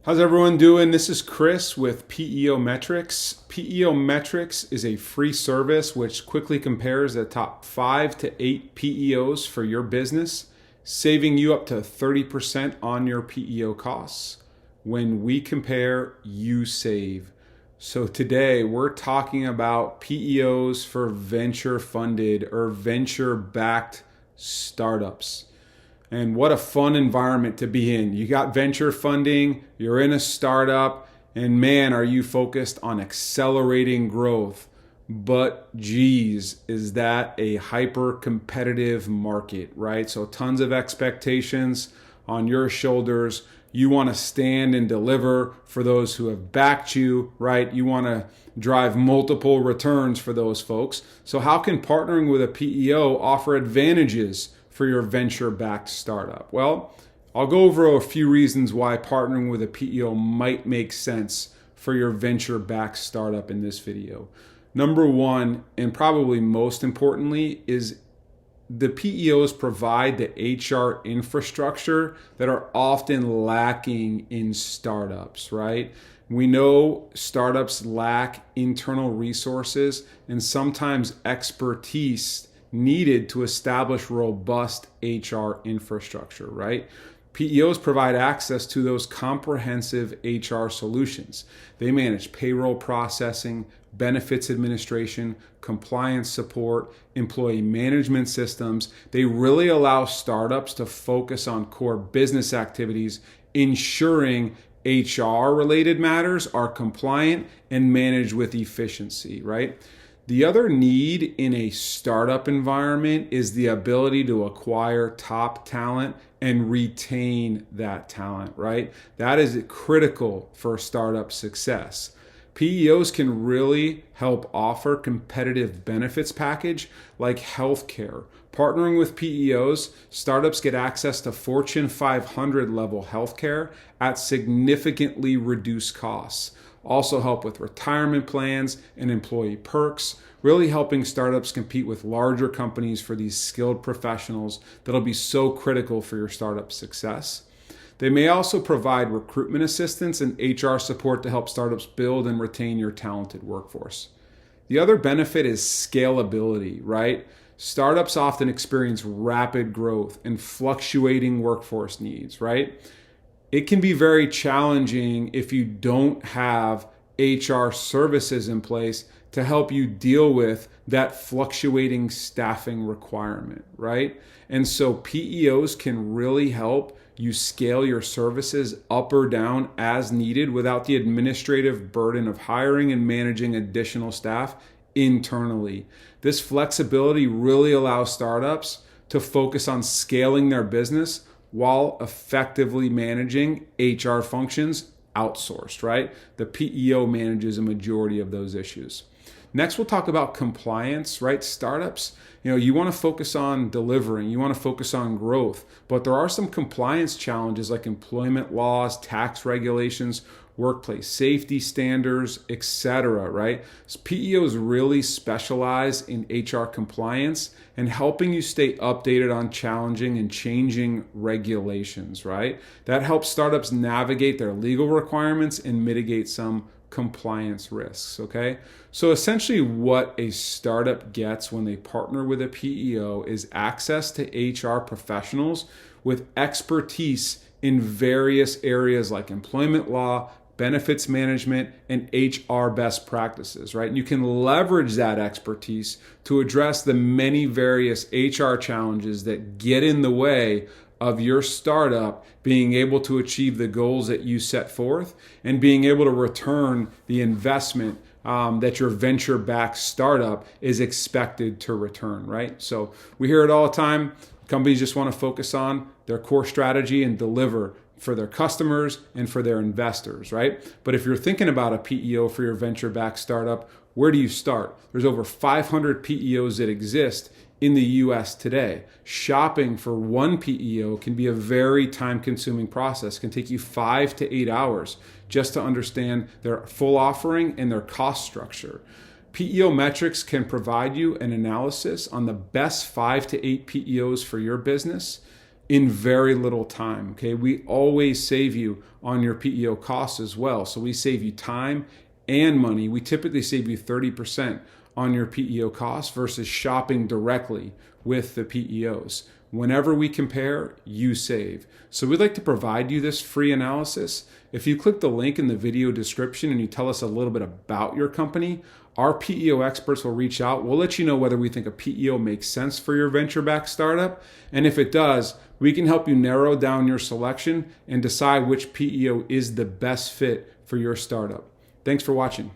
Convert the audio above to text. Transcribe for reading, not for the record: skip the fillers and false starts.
How's everyone doing? This is Chris with PEO Metrics. PEO Metrics is a free service which quickly compares the top 5 to 8 PEOs for your business, saving you up to 30% on your PEO costs. When we compare, you save. So today we're talking about PEOs for venture funded or venture backed startups. And what a fun environment to be in. You got venture funding, you're in a startup, and man, are you focused on accelerating growth. But geez, is that a hyper competitive market, right? So tons of expectations on your shoulders. You want to stand and deliver for those who have backed you, right? You want to drive multiple returns for those folks. So how can partnering with a PEO offer advantages for your venture-backed startup? Well, I'll go over a few reasons why partnering with a PEO might make sense for your venture-backed startup in this video. Number one, and probably most importantly, is the PEOs provide the HR infrastructure that are often lacking in startups, right? We know startups lack internal resources and sometimes expertise needed to establish robust HR infrastructure, right? PEOs provide access to those comprehensive HR solutions. They manage payroll processing, benefits administration, compliance support, employee management systems. They really allow startups to focus on core business activities, ensuring HR related matters are compliant and managed with efficiency, right? The other need in a startup environment is the ability to acquire top talent and retain that talent, right? That is critical for startup success. PEOs can really help offer competitive benefits package like healthcare. Partnering with PEOs, startups get access to Fortune 500 level healthcare at significantly reduced costs. Also help with retirement plans and employee perks, really helping startups compete with larger companies for these skilled professionals that'll be so critical for your startup success. They may also provide recruitment assistance and HR support to help startups build and retain your talented workforce. The other benefit is scalability, right? Startups often experience rapid growth and fluctuating workforce needs, right? It can be very challenging if you don't have HR services in place to help you deal with that fluctuating staffing requirement, right? And so PEOs can really help you scale your services up or down as needed without the administrative burden of hiring and managing additional staff internally. This flexibility really allows startups to focus on scaling their business while effectively managing HR functions outsourced, right? The PEO manages a majority of those issues. Next, we'll talk about compliance, right? Startups, you want to focus on delivering, you want to focus on growth, but there are some compliance challenges like employment laws, tax regulations, workplace safety standards, etc., right? So PEOs really specialize in HR compliance and helping you stay updated on challenging and changing regulations, right? That helps startups navigate their legal requirements and mitigate some compliance risks, okay? So essentially what a startup gets when they partner with a PEO is access to HR professionals with expertise in various areas like employment law, benefits management, and HR best practices, right? And you can leverage that expertise to address the many various HR challenges that get in the way of your startup being able to achieve the goals that you set forth and being able to return the investment that your venture-backed startup is expected to return, right? So we hear it all the time. Companies just want to focus on their core strategy and deliver for their customers and for their investors, right? But if you're thinking about a PEO for your venture-backed startup, where do you start? There's over 500 PEOs that exist in the US today. Shopping for one PEO can be a very time-consuming process. It can take you 5 to 8 hours just to understand their full offering and their cost structure. PEO Metrics can provide you an analysis on the best 5 to 8 PEOs for your business, in very little time. Okay, we always save you on your PEO costs as well. So we save you time and money. We typically save you 30% on your PEO costs versus shopping directly with the PEOs. Whenever we compare, you save. So we'd like to provide you this free analysis. If you click the link in the video description and you tell us a little bit about your company, our PEO experts will reach out. We'll let you know whether we think a PEO makes sense for your venture-backed startup. And if it does, we can help you narrow down your selection and decide which PEO is the best fit for your startup. Thanks for watching.